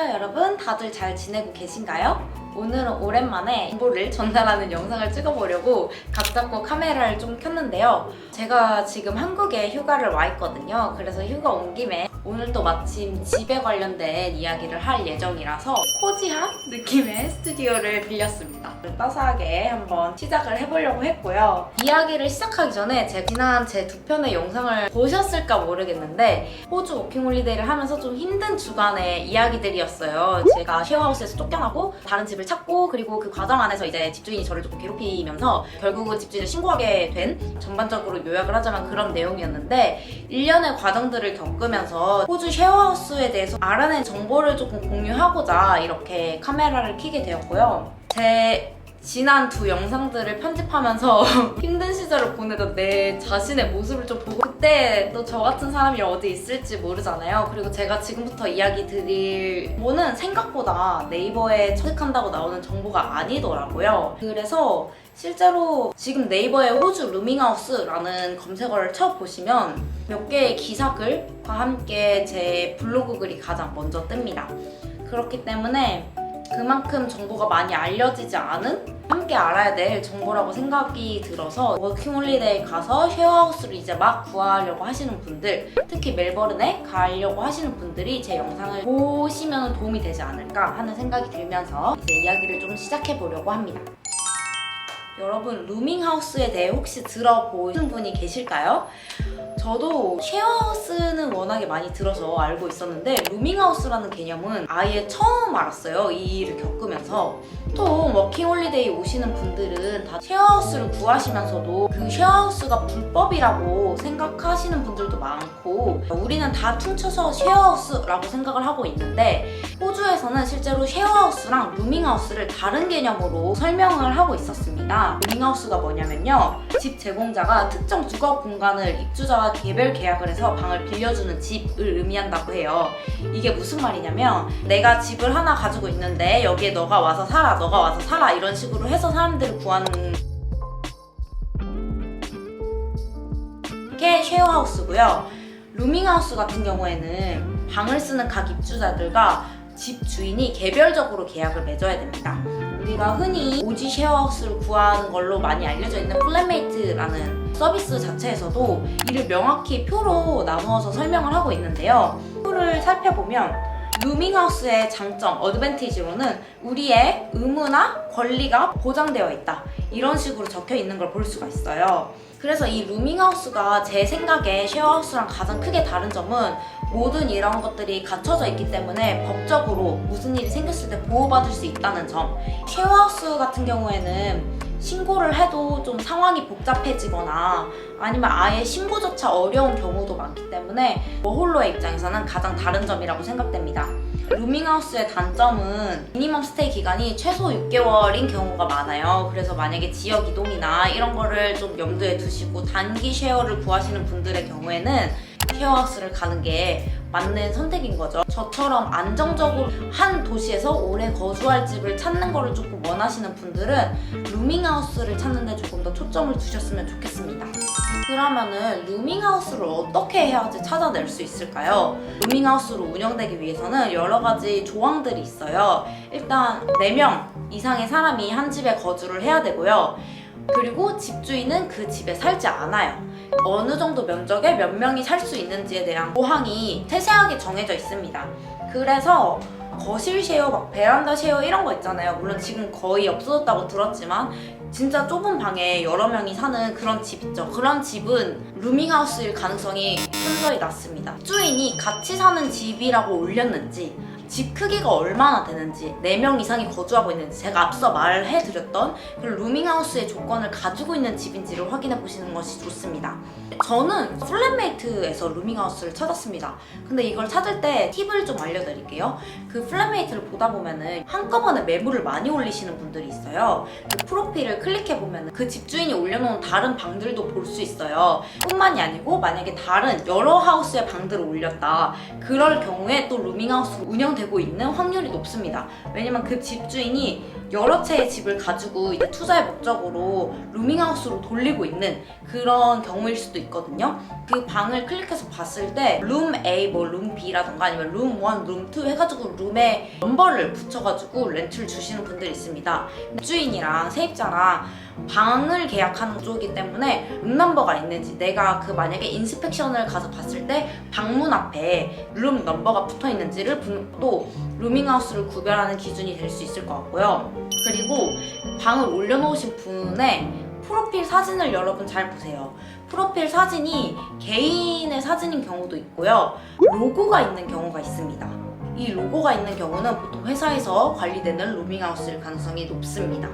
안녕하세요 여러분, 다들 잘 지내고 계신가요? 오늘은 오랜만에 정보를 전달하는 영상을 찍어보려고 각 잡고 카메라를 좀 켰는데요. 제가 지금 한국에 휴가를 와 있거든요. 그래서 휴가 온 김에 오늘 또 마침 집에 관련된 이야기를 할 예정이라서 코지한 느낌의 스튜디오를 빌렸습니다. 따스하게 한번 시작을 해보려고 했고요. 이야기를 시작하기 전에 제가 지난 제 두 편의 영상을 보셨을까 모르겠는데 호주 워킹홀리데이를 하면서 좀 힘든 주간의 이야기들이었어요. 제가 쉐어하우스에서 쫓겨나고 다른 집을 찾고, 그리고 그 과정 안에서 이제 집주인이 저를 조금 괴롭히면서 결국은 집주인을 신고하게 된, 전반적으로 요약을 하자면 그런 내용이었는데, 일련의 과정들을 겪으면서 호주 쉐어하우스에 대해서 알아낸 정보를 조금 공유하고자 이렇게 카메라를 켜게 되었고요. 제 지난 두 영상들을 편집하면서 힘든 시절을 보내던 내 자신의 모습을 좀 보고, 그때 또 저 같은 사람이 어디 있을지 모르잖아요. 그리고 제가 지금부터 이야기 드릴 정보는 생각보다 네이버에 검색한다고 나오는 정보가 아니더라고요. 그래서 실제로 지금 네이버에 호주 루밍하우스라는 검색어를 쳐보시면 몇 개의 기사글과 함께 제 블로그 글이 가장 먼저 뜹니다. 그렇기 때문에 그만큼 정보가 많이 알려지지 않은, 함께 알아야 될 정보라고 생각이 들어서 워킹홀리데이 가서 쉐어하우스를 이제 막 구하려고 하시는 분들, 특히 멜버른에 가려고 하시는 분들이 제 영상을 보시면 도움이 되지 않을까 하는 생각이 들면서 이제 이야기를 좀 시작해 보려고 합니다. 여러분, 루밍하우스에 대해 혹시 들어보신 분이 계실까요? 저도 쉐어하우스는 워낙에 많이 들어서 알고 있었는데 루밍하우스라는 개념은 아예 처음 알았어요. 이 일을 겪으면서. 보통 워킹홀리데이 오시는 분들은 다 쉐어하우스를 구하시면서도 그 쉐어하우스가 불법이라고 생각하시는 분들도 많고, 우리는 다 퉁쳐서 쉐어하우스라고 생각을 하고 있는데, 호주에서는 실제로 쉐어하우스랑 루밍하우스를 다른 개념으로 설명을 하고 있었습니다. 루밍하우스가 뭐냐면요, 집 제공자가 특정 주거 공간을 입주자와 개별 계약을 해서 방을 빌려주는 집을 의미한다고 해요. 이게 무슨 말이냐면, 내가 집을 하나 가지고 있는데 여기에 너가 와서 살아, 너가 와서 살아, 이런 식으로 해서 사람들을 구하는 게 쉐어하우스고요. 루밍하우스 같은 경우에는 방을 쓰는 각 입주자들과 집 주인이 개별적으로 계약을 맺어야 됩니다. 우리가 흔히 오지 쉐어하우스를 구하는 걸로 많이 알려져 있는 플랫메이트라는 서비스 자체에서도 이를 명확히 표로 나누어서 설명을 하고 있는데요. 표를 살펴보면 루밍하우스의 장점, 어드밴티지로는 우리의 의무나 권리가 보장되어 있다, 이런 식으로 적혀 있는 걸 볼 수가 있어요. 그래서 이 루밍하우스가 제 생각에 쉐어하우스랑 가장 크게 다른 점은 모든 이런 것들이 갖춰져 있기 때문에 법적으로 무슨 일이 생겼을 때 보호받을 수 있다는 점. 쉐어하우스 같은 경우에는 신고를 해도 좀 상황이 복잡해지거나 아니면 아예 신고조차 어려운 경우도 많기 때문에 워홀러의 입장에서는 가장 다른 점이라고 생각됩니다. 루밍하우스의 단점은 미니멈 스테이 기간이 최소 6개월인 경우가 많아요. 그래서 만약에 지역 이동이나 이런 거를 좀 염두에 두시고 단기 쉐어를 구하시는 분들의 경우에는 쉐어하우스를 가는 게 맞는 선택인 거죠. 저처럼 안정적으로 한 도시에서 오래 거주할 집을 찾는 거를 조금 원하시는 분들은 루밍하우스를 찾는 데 조금 더 초점을 두셨으면 좋겠습니다. 그러면은 루밍하우스를 어떻게 해야지 찾아낼 수 있을까요? 루밍하우스로 운영되기 위해서는 여러 가지 조항들이 있어요. 일단 4명 이상의 사람이 한 집에 거주를 해야 되고요. 그리고 집주인은 그 집에 살지 않아요. 어느 정도 면적에 몇 명이 살 수 있는지에 대한 조항이 세세하게 정해져 있습니다. 그래서 거실 쉐어, 막 베란다 쉐어 이런 거 있잖아요. 물론 지금 거의 없어졌다고 들었지만 진짜 좁은 방에 여러 명이 사는 그런 집 있죠. 그런 집은 루밍하우스일 가능성이 현저히 낮습니다. 집주인이 같이 사는 집이라고 올렸는지, 집 크기가 얼마나 되는지, 4명 이상이 거주하고 있는지, 제가 앞서 말해드렸던 그 루밍하우스의 조건을 가지고 있는 집인지를 확인해 보시는 것이 좋습니다. 저는 플랫메이트에서 루밍하우스를 찾았습니다. 근데 이걸 찾을 때 팁을 좀 알려드릴게요. 그 플랫메이트를 보다 보면은 한꺼번에 매물을 많이 올리시는 분들이 있어요. 그 프로필을 클릭해 보면은 그 집주인이 올려놓은 다른 방들도 볼 수 있어요. 뿐만이 아니고 만약에 다른 여러 하우스의 방들을 올렸다, 그럴 경우에 또 루밍하우스로 운영되고 되고 있는 확률이 높습니다. 왜냐면 그 집주인이 여러 채의 집을 가지고 이제 투자의 목적으로 루밍하우스로 돌리고 있는 그런 경우일 수도 있거든요. 그 방을 클릭해서 봤을 때 룸 A, 뭐 룸 B라던가 아니면 룸 1, 룸 2 해가지고 룸에 넘버를 붙여가지고 렌트를 주시는 분들이 있습니다. 집주인이랑 세입자랑 방을 계약하는 구조이기 때문에 룸 넘버가 있는지, 내가 그 만약에 인스펙션을 가서 봤을 때 방문 앞에 룸 넘버가 붙어 있는지를 또 루밍하우스를 구별하는 기준이 될 수 있을 것 같고요. 그리고 방을 올려놓으신 분의 프로필 사진을 여러분 잘 보세요. 프로필 사진이 개인의 사진인 경우도 있고요. 로고가 있는 경우가 있습니다. 이 로고가 있는 경우는 보통 회사에서 관리되는 루밍하우스일 가능성이 높습니다.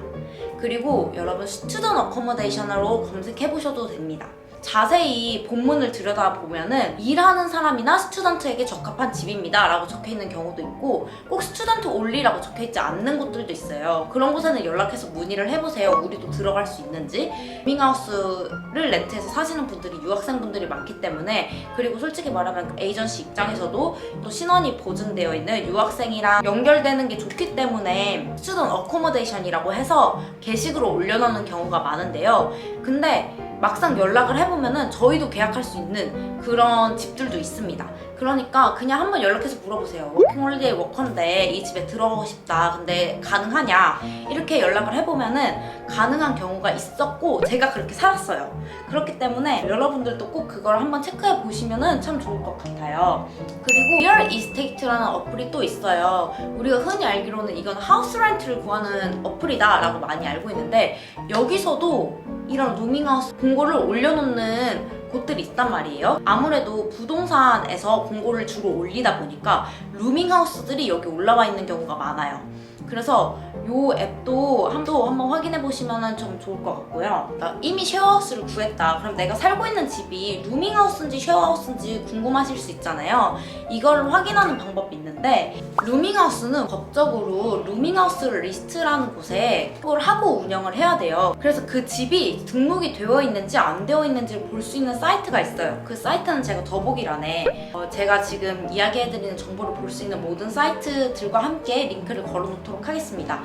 그리고 여러분 스튜던트 어코모데이션으로 검색해보셔도 됩니다. 자세히 본문을 들여다보면은 일하는 사람이나 스튜던트에게 적합한 집입니다 라고 적혀있는 경우도 있고, 꼭 스튜던트 올리라고 적혀있지 않는 곳들도 있어요. 그런 곳에는 연락해서 문의를 해보세요. 우리도 들어갈 수 있는지. 루밍하우스를 렌트해서 사시는 분들이 유학생분들이 많기 때문에, 그리고 솔직히 말하면 에이전시 입장에서도 또 신원이 보증되어 있는 유학생이랑 연결되는 게 좋기 때문에 스튜던트 어코모데이션이라고 해서 게시글을 올려놓는 경우가 많은데요. 근데 막상 연락을 해보면은 저희도 계약할 수 있는 그런 집들도 있습니다. 그러니까 그냥 한번 연락해서 물어보세요. 워킹홀리데이 워커인데 이 집에 들어가고 싶다. 근데 가능하냐? 이렇게 연락을 해보면은 가능한 경우가 있었고, 제가 그렇게 살았어요. 그렇기 때문에 여러분들도 꼭 그걸 한번 체크해 보시면은 참 좋을 것 같아요. 그리고 리얼 이스테이트라는 어플이 또 있어요. 우리가 흔히 알기로는 이건 하우스 렌트를 구하는 어플이다 라고 많이 알고 있는데, 여기서도 이런 루밍하우스 공고를 올려놓는 곳들이 있단 말이에요. 아무래도 부동산에서 공고를 주로 올리다 보니까 루밍하우스들이 여기 올라와 있는 경우가 많아요. 그래서 이 앱도 한번 확인해 보시면 좀 좋을 것 같고요. 이미 쉐어하우스를 구했다. 그럼 내가 살고 있는 집이 루밍하우스인지 쉐어하우스인지 궁금하실 수 있잖아요. 이걸 확인하는 방법이 있는데, 루밍하우스는 법적으로 루밍하우스 리스트라는 곳에 그걸 하고 운영을 해야 돼요. 그래서 그 집이 등록이 되어 있는지 안 되어 있는지를 볼 수 있는 사이트가 있어요. 그 사이트는 제가 더보기란에 제가 지금 이야기해드리는 정보를 볼 수 있는 모든 사이트들과 함께 링크를 걸어놓도록 하겠습니다.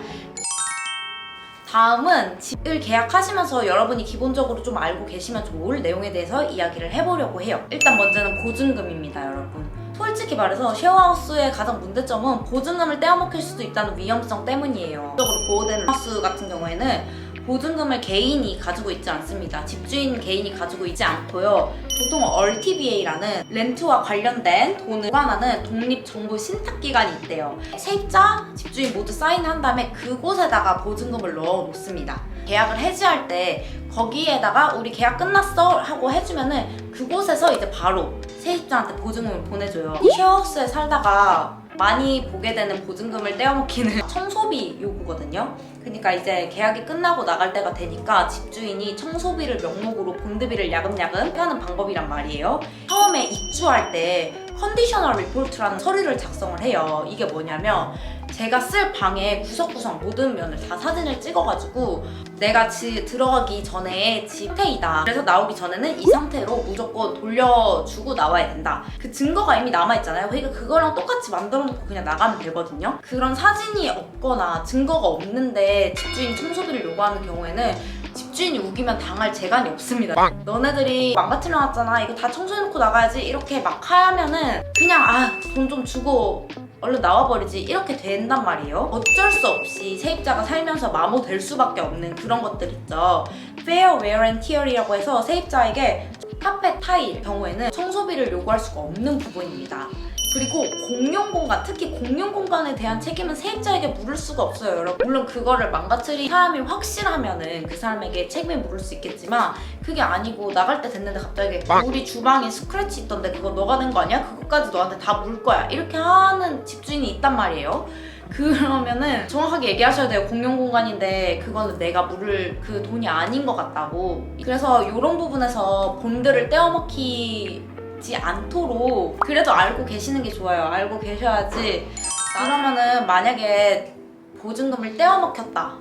다음은 집을 계약하시면서 여러분이 기본적으로 좀 알고 계시면 좋을 내용에 대해서 이야기를 해보려고 해요. 일단 먼저는 보증금입니다, 여러분. 솔직히 말해서 쉐어하우스의 가장 문제점은 보증금을 떼어먹힐 수도 있다는 위험성 때문이에요. 적으로 보호되는 하우스 같은 경우에는 보증금을 개인이 가지고 있지 않습니다. 집주인 개인이 가지고 있지 않고요. 보통 RTBA라는 렌트와 관련된 돈을 보관하는 독립정부 신탁기관이 있대요. 세입자, 집주인 모두 사인한 다음에 그곳에다가 보증금을 넣어 놓습니다. 계약을 해지할 때 거기에다가 우리 계약 끝났어 하고 해주면은 그곳에서 이제 바로 세입자한테 보증금을 보내줘요. 쉐어하우스에 살다가 많이 보게 되는 보증금을 떼어먹히는 청소비 요구거든요. 그러니까 이제 계약이 끝나고 나갈 때가 되니까 집주인이 청소비를 명목으로 본드비를 야금야금 하는 방법이란 말이에요. 처음에 입주할 때 컨디셔널 리포트라는 서류를 작성을 해요. 이게 뭐냐면 제가 쓸 방의 구석구석 모든 면을 다 사진을 찍어가지고 내가 들어가기 전에 집 상태이다. 그래서 나오기 전에는 이 상태로 무조건 돌려주고 나와야 된다. 그 증거가 이미 남아있잖아요. 그러니까 그거랑 똑같이 만들어놓고 그냥 나가면 되거든요. 그런 사진이 없거나 증거가 없는데 집주인이 청소비를 요구하는 경우에는 집주인이 우기면 당할 재간이 없습니다. 너네들이 망가뜨려놨잖아. 이거 다 청소해놓고 나가야지. 이렇게 막 하면은 그냥 돈 좀 주고 얼른 나와버리지, 이렇게 된단 말이에요. 어쩔 수 없이 세입자가 살면서 마모될 수밖에 없는 그런 것들 있죠. Fair Wear and Tear이라고 해서 세입자에게 카펫 타일 경우에는 청소비를 요구할 수가 없는 부분입니다. 그리고 공용 공간, 특히 공용 공간에 대한 책임은 세입자에게 물을 수가 없어요, 여러분. 물론 그거를 망가뜨린 사람이 확실하면은 그 사람에게 책임을 물을 수 있겠지만, 그게 아니고 나갈 때 됐는데 갑자기 우리 주방에 스크래치 있던데 그거 너가 낸 거 아니야? 그것까지 너한테 다 물 거야. 이렇게 하는 집주인이 있단 말이에요. 그러면은 정확하게 얘기하셔야 돼요. 공용 공간인데 그거는 내가 물을 그 돈이 아닌 것 같다고. 그래서 이런 부분에서 본드를 떼어먹히지 않도록 그래도 알고 계시는 게 좋아요. 알고 계셔야지. 그러면은 만약에 보증금을 떼어먹혔다,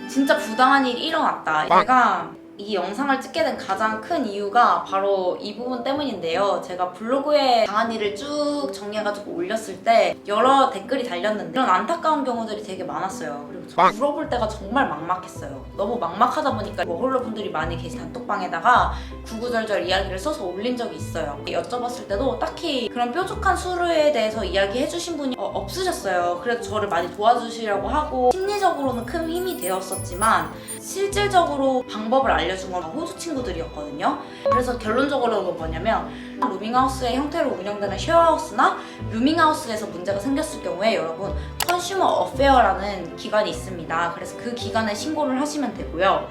진짜 부당한 일이 일어났다, 내가 이 영상을 찍게 된 가장 큰 이유가 바로 이 부분 때문인데요. 제가 블로그에 당한 일을 쭉 정리해가지고 올렸을 때 여러 댓글이 달렸는데 이런 안타까운 경우들이 되게 많았어요. 그리고 저 물어볼 때가 정말 막막했어요. 너무 막막하다 보니까 홀로분들이 많이 계신 단톡방에다가 구구절절 이야기를 써서 올린 적이 있어요. 여쭤봤을 때도 딱히 그런 뾰족한 수로에 대해서 이야기해주신 분이 없으셨어요. 그래도 저를 많이 도와주시려고 하고 심리적으로는 큰 힘이 되었었지만 실질적으로 방법을 알려준 건 호주 친구들이었거든요. 그래서 결론적으로는 뭐냐면 루밍하우스의 형태로 운영되는 쉐어하우스나 루밍하우스에서 문제가 생겼을 경우에 여러분 컨슈머 어페어라는 기관이 있습니다. 그래서 그 기관에 신고를 하시면 되고요.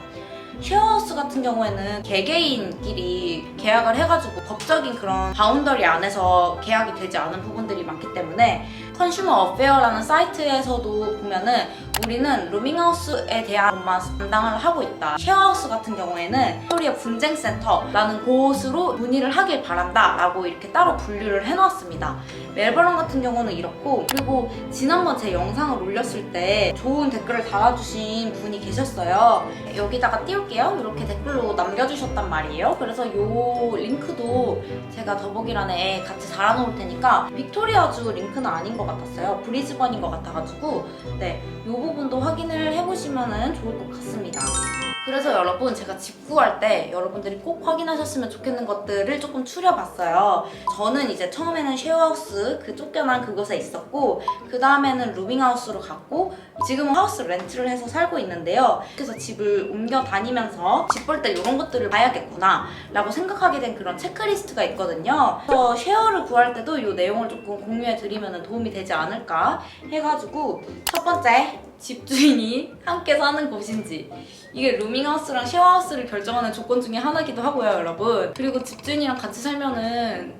쉐어하우스 같은 경우에는 개개인끼리 계약을 해가지고 법적인 그런 바운더리 안에서 계약이 되지 않은 부분들이 많기 때문에 컨슈머 어페어라는 사이트에서도 보면은 우리는 루밍하우스에 대한 것만 담당을 하고 있다. 쉐어하우스 같은 경우에는 빅토리아 분쟁센터라는 곳으로 문의를 하길 바란다 라고 이렇게 따로 분류를 해놨습니다. 멜버른 같은 경우는 이렇고, 그리고 지난번 제 영상을 올렸을 때 좋은 댓글을 달아주신 분이 계셨어요. 여기다가 띄울게요. 이렇게 댓글로 남겨주셨단 말이에요. 그래서 요 링크도 제가 더보기란에 같이 달아놓을 테니까 빅토리아주 링크는 아닌 것 같았어요. 브리즈번인 것 같아가지고 네, 요 부분도 확인을 해보시면 좋을 것 같습니다. 그래서 여러분 제가 집 구할 때 여러분들이 꼭 확인하셨으면 좋겠는 것들을 조금 추려봤어요. 저는 이제 처음에는 쉐어하우스 그 쫓겨난 그곳에 있었고 그 다음에는 루밍하우스로 갔고 지금은 하우스 렌트를 해서 살고 있는데요. 그래서 집을 옮겨 다니면서 집 볼 때 이런 것들을 봐야겠구나 라고 생각하게 된 그런 체크리스트가 있거든요. 그래서 쉐어를 구할 때도 이 내용을 조금 공유해 드리면 도움이 되지 않을까 해가지고 첫 번째, 집주인이 함께 사는 곳인지. 이게 루밍하우스랑 쉐어하우스를 결정하는 조건 중에 하나기도 하고요, 여러분. 그리고 집주인이랑 같이 살면은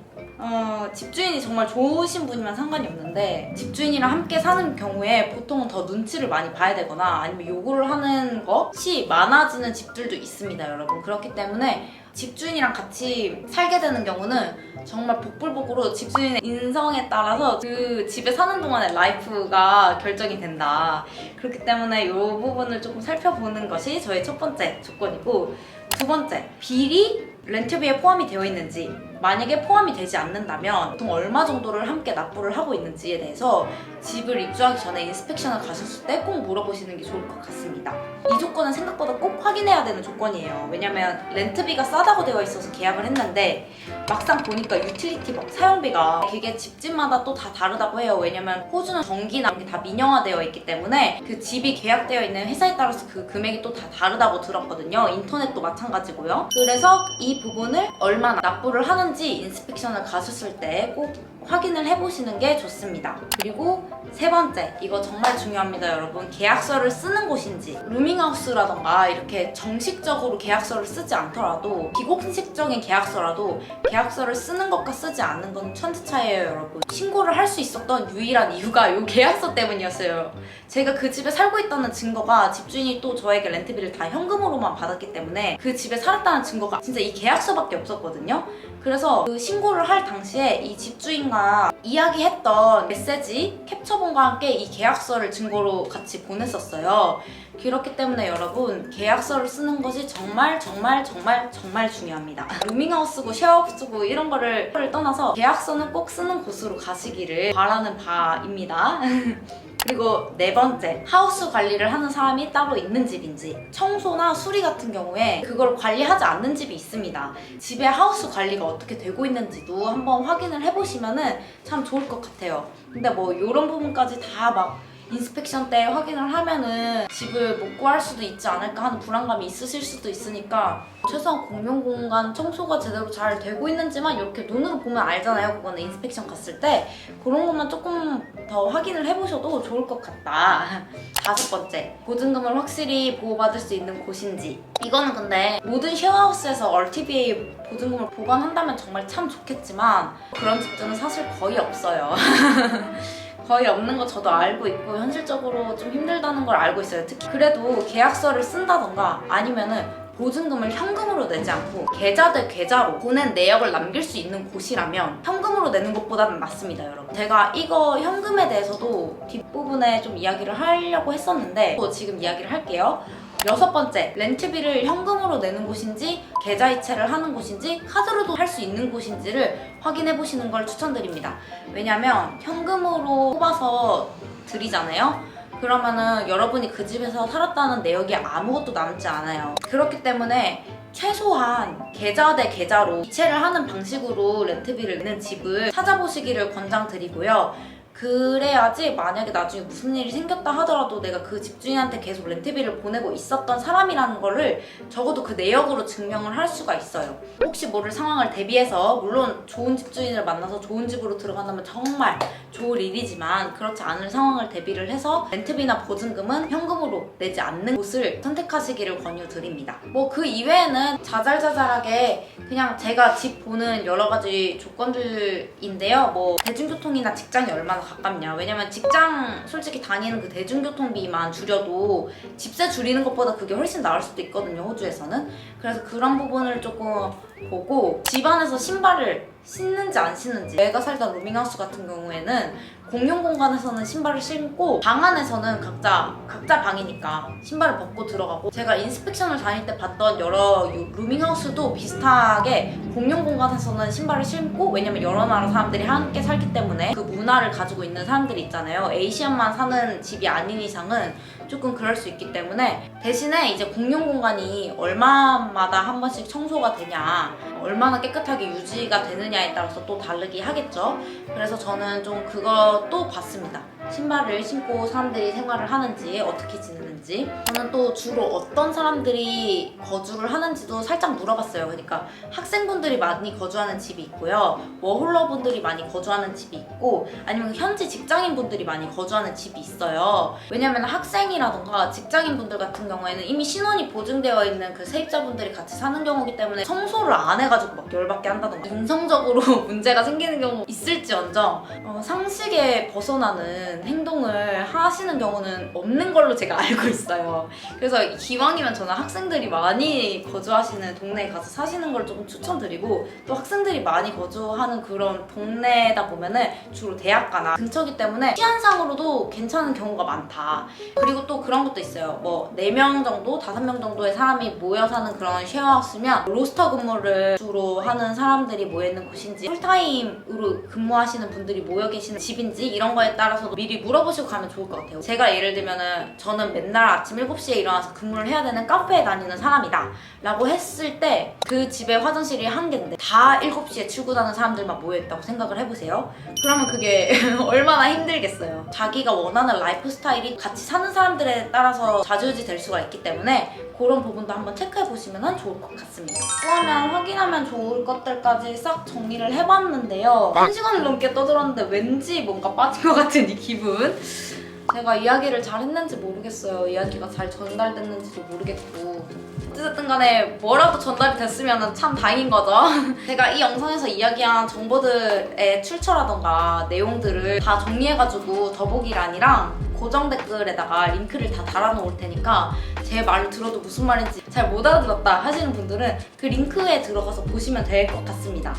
집주인이 정말 좋으신 분이면 상관이 없는데 집주인이랑 함께 사는 경우에 보통은 더 눈치를 많이 봐야 되거나 아니면 요구를 하는 것이 많아지는 집들도 있습니다, 여러분. 그렇기 때문에 집주인이랑 같이 살게 되는 경우는 정말 복불복으로 집주인의 인성에 따라서 그 집에 사는 동안의 라이프가 결정이 된다. 그렇기 때문에 이 부분을 조금 살펴보는 것이 저의 첫 번째 조건이고, 두 번째, 비리 렌트비에 포함이 되어 있는지, 만약에 포함이 되지 않는다면 보통 얼마 정도를 함께 납부를 하고 있는지에 대해서 집을 입주하기 전에 인스펙션을 가셨을 때 꼭 물어보시는 게 좋을 것 같습니다. 이 조건은 생각보다 꼭 확인해야 되는 조건이에요. 왜냐면 렌트비가 싸다고 되어 있어서 계약을 했는데 막상 보니까 유틸리티 사용비가 그게 집집마다 또 다 다르다고 해요. 왜냐면 호주는 전기나 이런 게 다 민영화되어 있기 때문에 그 집이 계약되어 있는 회사에 따라서 그 금액이 또 다 다르다고 들었거든요. 인터넷도 마찬가지고요. 그래서 이 부분을 얼마나 납부를 하는지 인스펙션을 가셨을 때 꼭 확인을 해보시는 게 좋습니다. 그리고 세 번째, 이거 정말 중요합니다, 여러분. 계약서를 쓰는 곳인지. 루밍하우스라던가 이렇게 정식적으로 계약서를 쓰지 않더라도 비공식적인 계약서라도 계약서를 쓰는 것과 쓰지 않는 건 천지 차이예요, 여러분. 신고를 할 수 있었던 유일한 이유가 이 계약서 때문이었어요. 제가 그 집에 살고 있다는 증거가 집주인이 또 저에게 렌트비를 다 현금으로만 받았기 때문에 그 집에 살았다는 증거가 진짜 이 계약서밖에 없었거든요. 그래서 그 신고를 할 당시에 이 집주인과 이야기했던 메시지 캡처본과 함께 이 계약서를 증거로 같이 보냈었어요. 그렇기 때문에 여러분, 계약서를 쓰는 것이 정말 중요합니다. 루밍하우스고 쉐어하우스고 이런 거를 떠나서 계약서는 꼭 쓰는 곳으로 가시기를 바라는 바입니다. 그리고 네 번째, 하우스 관리를 하는 사람이 따로 있는 집인지. 청소나 수리 같은 경우에 그걸 관리하지 않는 집이 있습니다. 집에 하우스 관리가 어떻게 되고 있는지도 한번 확인을 해보시면 참 좋을 것 같아요. 근데 뭐 이런 부분까지 다 막 인스펙션 때 확인을 하면은 집을 못 구할 수도 있지 않을까 하는 불안감이 있으실 수도 있으니까 최소한 공용공간 청소가 제대로 잘 되고 있는지만 이렇게 눈으로 보면 알잖아요. 그거는 인스펙션 갔을 때 그런 것만 조금 더 확인을 해보셔도 좋을 것 같다. 다섯 번째, 보증금을 확실히 보호받을 수 있는 곳인지. 이거는 근데 모든 쉐어하우스에서 RTBA 보증금을 보관한다면 정말 참 좋겠지만 그런 집들은 사실 거의 없어요. 거의 없는 거 저도 알고 있고 현실적으로 좀 힘들다는 걸 알고 있어요. 특히 그래도 계약서를 쓴다던가 아니면은 보증금을 현금으로 내지 않고 계좌 대 계좌로 보낸 내역을 남길 수 있는 곳이라면 현금으로 내는 것보다는 낫습니다, 여러분. 제가 이거 현금에 대해서도 뒷부분에 좀 이야기를 하려고 했었는데 또 지금 이야기를 할게요. 6번째, 렌트비를 현금으로 내는 곳인지 계좌이체를 하는 곳인지 카드로도 할 수 있는 곳인지를 확인해 보시는 걸 추천드립니다. 왜냐면 현금으로 뽑아서 드리잖아요. 그러면은 여러분이 그 집에서 살았다는 내역이 아무것도 남지 않아요. 그렇기 때문에 최소한 계좌 대 계좌로 이체를 하는 방식으로 렌트비를 내는 집을 찾아보시기를 권장드리고요. 그래야지 만약에 나중에 무슨 일이 생겼다 하더라도 내가 그 집주인한테 계속 렌트비를 보내고 있었던 사람이라는 거를 적어도 그 내역으로 증명을 할 수가 있어요. 혹시 모를 상황을 대비해서 물론 좋은 집주인을 만나서 좋은 집으로 들어간다면 정말 좋을 일이지만 그렇지 않은 상황을 대비를 해서 렌트비나 보증금은 현금으로 내지 않는 곳을 선택하시기를 권유드립니다. 뭐 그 이외에는 자잘자잘하게 그냥 제가 집 보는 여러 가지 조건들인데요. 뭐 대중교통이나 직장이 얼마나 가깝냐. 왜냐면 직장 솔직히 다니는 그 대중교통비만 줄여도 집세 줄이는 것보다 그게 훨씬 나을 수도 있거든요, 호주에서는. 그래서 그런 부분을 조금 보고 집 안에서 신발을 신는지 안 신는지. 내가 살던 로밍하우스 같은 경우에는 공용 공간에서는 신발을 신고 방 안에서는 각자 방이니까 신발을 벗고 들어가고, 제가 인스펙션을 다닐 때 봤던 여러 루밍하우스도 비슷하게 공용 공간에서는 신발을 신고, 왜냐면 여러 나라 사람들이 함께 살기 때문에 그 문화를 가지고 있는 사람들이 있잖아요. 에이시안만 사는 집이 아닌 이상은 조금 그럴 수 있기 때문에, 대신에 이제 공용 공간이 얼마마다 한 번씩 청소가 되냐, 얼마나 깨끗하게 유지가 되느냐에 따라서 또 다르게 하겠죠. 그래서 저는 좀 그것도 봤습니다. 신발을 신고 사람들이 생활을 하는지, 어떻게 지내는지. 저는 또 주로 어떤 사람들이 거주를 하는지도 살짝 물어봤어요. 그러니까 학생분들이 많이 거주하는 집이 있고요, 워홀러분들이 많이 거주하는 집이 있고, 아니면 현지 직장인분들이 많이 거주하는 집이 있어요. 왜냐면 학생이라던가 직장인분들 같은 경우에는 이미 신원이 보증되어 있는 그 세입자분들이 같이 사는 경우이기 때문에 청소를 안 해가지고 막 열받게 한다던가 인성적으로 문제가 생기는 경우 있을지언정 상식에 벗어나는 행동을 하시는 경우는 없는 걸로 제가 알고 있어요. 그래서 기왕이면 저는 학생들이 많이 거주하시는 동네에 가서 사시는 걸 조금 추천드리고, 또 학생들이 많이 거주하는 그런 동네다 보면은 주로 대학가나 근처기 때문에 치안상으로도 괜찮은 경우가 많다. 그리고 또 그런 것도 있어요. 뭐 4명 정도, 5명 정도의 사람이 모여 사는 그런 쉐어하우스면 로스터 근무를 주로 하는 사람들이 모여있는 곳인지, 풀타임으로 근무하시는 분들이 모여 계시는 집인지, 이런 거에 따라서도 미리 물어보시고 가면 좋을 것 같아요. 제가 예를 들면은 저는 맨날 아침 7시에 일어나서 근무를 해야 되는 카페에 다니는 사람이다 라고 했을 때 그 집에 화장실이 한 개인데 다 7시에 출근하는 사람들만 모여있다고 생각을 해보세요. 그러면 그게 얼마나 힘들겠어요. 자기가 원하는 라이프 스타일이 같이 사는 사람들에 따라서 좌지우지 될 수가 있기 때문에 그런 부분도 한번 체크해보시면 좋을 것 같습니다. 그러면 확인하면 좋을 것들까지 싹 정리를 해봤는데요. 1시간을 넘게 떠들었는데 왠지 뭔가 빠진 것 같은 이 기분. 제가 이야기를 잘 했는지 모르겠어요. 이야기가 잘 전달됐는지도 모르겠고. 어쨌든 간에 뭐라도 전달이 됐으면 참 다행인 거죠. 제가 이 영상에서 이야기한 정보들의 출처라던가 내용들을 다 정리해가지고 더보기란이랑 고정 댓글에다가 링크를 다 달아놓을 테니까 제 말을 들어도 무슨 말인지 잘 못 알아들었다 하시는 분들은 그 링크에 들어가서 보시면 될 것 같습니다.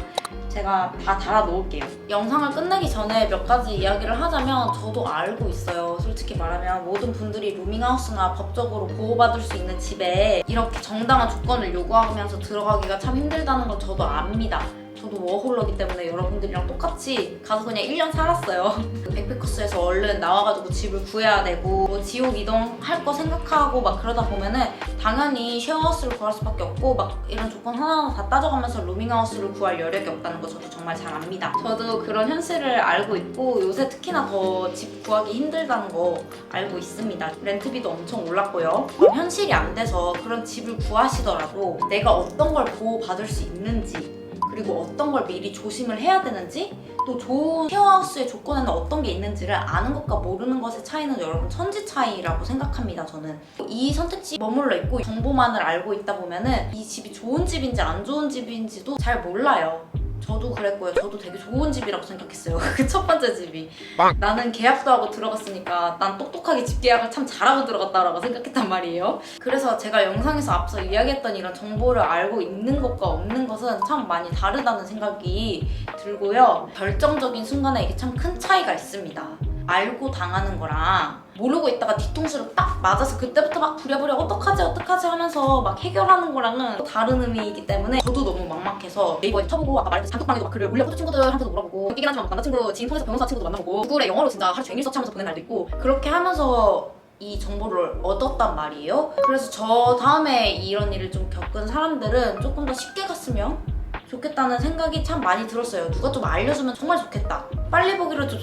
제가 다 달아놓을게요. 영상을 끝내기 전에 몇 가지 이야기를 하자면, 저도 알고 있어요. 솔직히 말하면 모든 분들이 루밍하우스나 법적으로 보호받을 수 있는 집에 이렇게 정당한 조건을 요구하면서 들어가기가 참 힘들다는 걸 저도 압니다. 저도 워홀러기 때문에 여러분들이랑 똑같이 가서 그냥 1년 살았어요. 백패커스에서 얼른 나와가지고 집을 구해야 되고, 뭐 지옥 이동할 거 생각하고 막 그러다 보면은 당연히 쉐어하우스를 구할 수밖에 없고, 막 이런 조건 하나하나 다 따져가면서 루밍하우스를 구할 여력이 없다는 거 저도 정말 잘 압니다. 저도 그런 현실을 알고 있고, 요새 특히나 더 집 구하기 힘들다는 거 알고 있습니다. 렌트비도 엄청 올랐고요. 현실이 안 돼서 그런 집을 구하시더라도 내가 어떤 걸 보호받을 수 있는지, 그리고 어떤 걸 미리 조심을 해야 되는지, 또 좋은 쉐어하우스의 조건에는 어떤 게 있는지를 아는 것과 모르는 것의 차이는 여러분 천지 차이라고 생각합니다. 저는 이 선택지에 머물러 있고 정보만을 알고 있다 보면은 이 집이 좋은 집인지 안 좋은 집인지도 잘 몰라요. 저도 그랬고요. 저도 되게 좋은 집이라고 생각했어요. 그 첫 번째 집이. 나는 계약도 하고 들어갔으니까 난 똑똑하게 집 계약을 참 잘하고 들어갔다라고 생각했단 말이에요. 그래서 제가 영상에서 앞서 이야기했던 이런 정보를 알고 있는 것과 없는 것은 참 많이 다르다는 생각이 들고요. 결정적인 순간에 이게 참 큰 차이가 있습니다. 알고 당하는 거랑 모르고 있다가 뒤통수를 딱 맞아서 그때부터 막 부랴부랴 어떡하지 하면서 막 해결하는 거랑은 또 다른 의미이기 때문에 저도 너무 막막해서 네이버에 쳐보고 아까 말했듯이 단톡방에도 막 글을 올려 호주 친구들한테도 물어보고 웃기긴 하지만 남자친구 지인 통해서 변호사 친구도 만나보고 구글에 영어로 진짜 하루 종일 서치하면서 보낸 날도 있고 그렇게 하면서 이 정보를 얻었단 말이에요. 그래서 저 다음에 이런 일을 좀 겪은 사람들은 조금 더 쉽게 갔으면 좋겠다는 생각이 참 많이 들었어요. 누가 좀 알려주면 정말 좋겠다. 빨리 보기로 쭉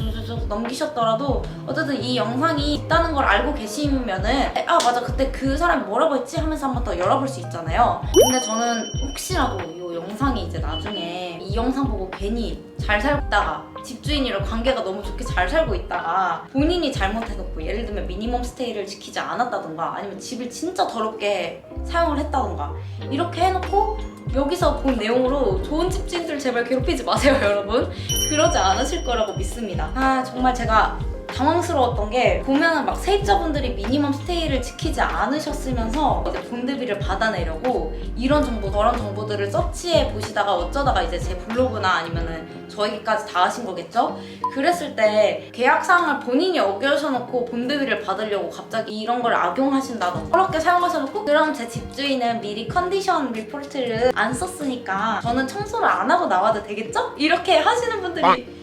넘기셨더라도 어쨌든 이 영상이 있다는 걸 알고 계시면은 아 맞아 그때 그 사람이 뭐라고 했지 하면서 한 번 더 열어볼 수 있잖아요. 근데 저는 혹시라도 이 영상이 이제 나중에 이 영상 보고 괜히 잘 살고 있다가 집주인이랑 관계가 너무 좋게 잘 살고 있다가 본인이 잘못해놓고 예를 들면 미니멈 스테이를 지키지 않았다던가 아니면 집을 진짜 더럽게 사용을 했다던가 이렇게 해놓고 여기서 본 내용으로 좋은 집주인들 제발 괴롭히지 마세요 여러분. 그러지 않으실 거라고 믿습니다. 아 정말 제가 당황스러웠던 게 보면은 막 세입자분들이 미니멈 스테이를 지키지 않으셨으면서 이제 본드비를 받아내려고 이런 정보 저런 정보들을 서치해 보시다가 어쩌다가 이제 제 블로그나 아니면은 저에게까지 다 하신 거겠죠? 그랬을 때 계약사항을 본인이 어겨셔놓고 본드비를 받으려고 갑자기 이런 걸 악용하신다던가 그렇게 사용하셔놓고 그럼 제 집주인은 미리 컨디션 리포트를 안 썼으니까 저는 청소를 안 하고 나와도 되겠죠? 이렇게 하시는 분들이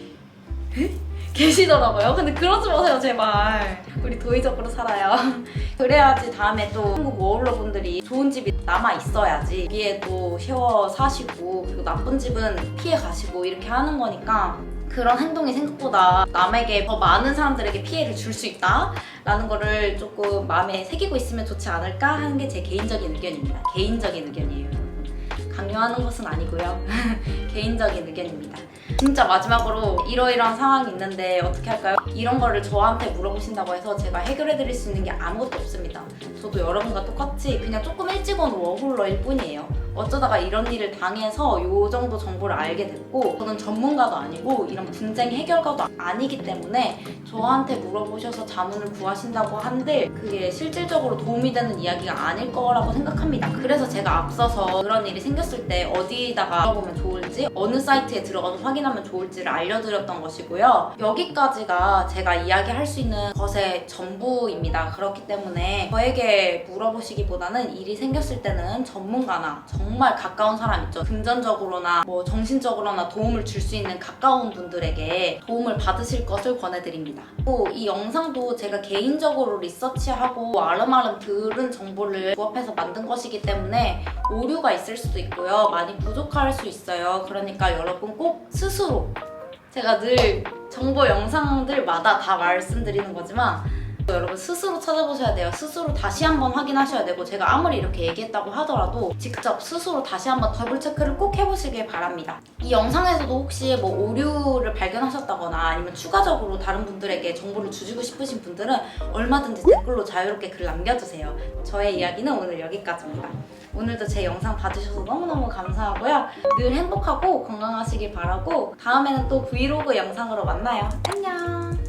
계시더라고요. 근데 그러지 마세요 제발. 우리 도의적으로 살아요. 그래야지 다음에 또 한국 워홀러 분들이 좋은 집이 남아 있어야지 위에 또 쉐어 사시고 그리고 나쁜 집은 피해 가시고 이렇게 하는 거니까 그런 행동이 생각보다 남에게 더 많은 사람들에게 피해를 줄 수 있다 라는 거를 조금 마음에 새기고 있으면 좋지 않을까 하는 게 제 개인적인 의견입니다. 개인적인 의견이에요 여러분. 강요하는 것은 아니고요. 개인적인 의견입니다. 진짜 마지막으로 이러이러한 상황이 있는데 어떻게 할까요? 이런 거를 저한테 물어보신다고 해서 제가 해결해드릴 수 있는 게 아무것도 없습니다. 저도 여러분과 똑같이 그냥 조금 일찍 온 워홀러일 뿐이에요. 어쩌다가 이런 일을 당해서 요 정도 정보를 알게 됐고 저는 전문가도 아니고 이런 분쟁 해결가도 아니기 때문에 저한테 물어보셔서 자문을 구하신다고 한들 그게 실질적으로 도움이 되는 이야기가 아닐 거라고 생각합니다. 그래서 제가 앞서서 그런 일이 생겼을 때 어디다가 물어보면 좋을지 어느 사이트에 들어가서 확인하면 좋을지를 알려드렸던 것이고요. 여기까지가 제가 이야기할 수 있는 것의 전부입니다. 그렇기 때문에 저에게 물어보시기보다는 일이 생겼을 때는 전문가나 정말 가까운 사람 있죠. 금전적으로나 뭐 정신적으로나 도움을 줄 수 있는 가까운 분들에게 도움을 받으실 것을 권해드립니다. 또 이 영상도 제가 개인적으로 리서치하고 아름아름 들은 정보를 부합해서 만든 것이기 때문에 오류가 있을 수도 있고요. 많이 부족할 수 있어요. 그러니까 여러분 꼭 스스로 제가 늘 정보 영상들마다 다 말씀드리는 거지만 여러분 스스로 찾아보셔야 돼요. 스스로 다시 한번 확인하셔야 되고 제가 아무리 이렇게 얘기했다고 하더라도 직접 스스로 다시 한번 더블 체크를 꼭 해보시길 바랍니다. 이 영상에서도 혹시 뭐 오류를 발견하셨다거나 아니면 추가적으로 다른 분들에게 정보를 주시고 싶으신 분들은 얼마든지 댓글로 자유롭게 글 남겨주세요. 저의 이야기는 오늘 여기까지입니다. 오늘도 제 영상 봐주셔서 너무너무 감사하고요. 늘 행복하고 건강하시길 바라고 다음에는 또 브이로그 영상으로 만나요. 안녕!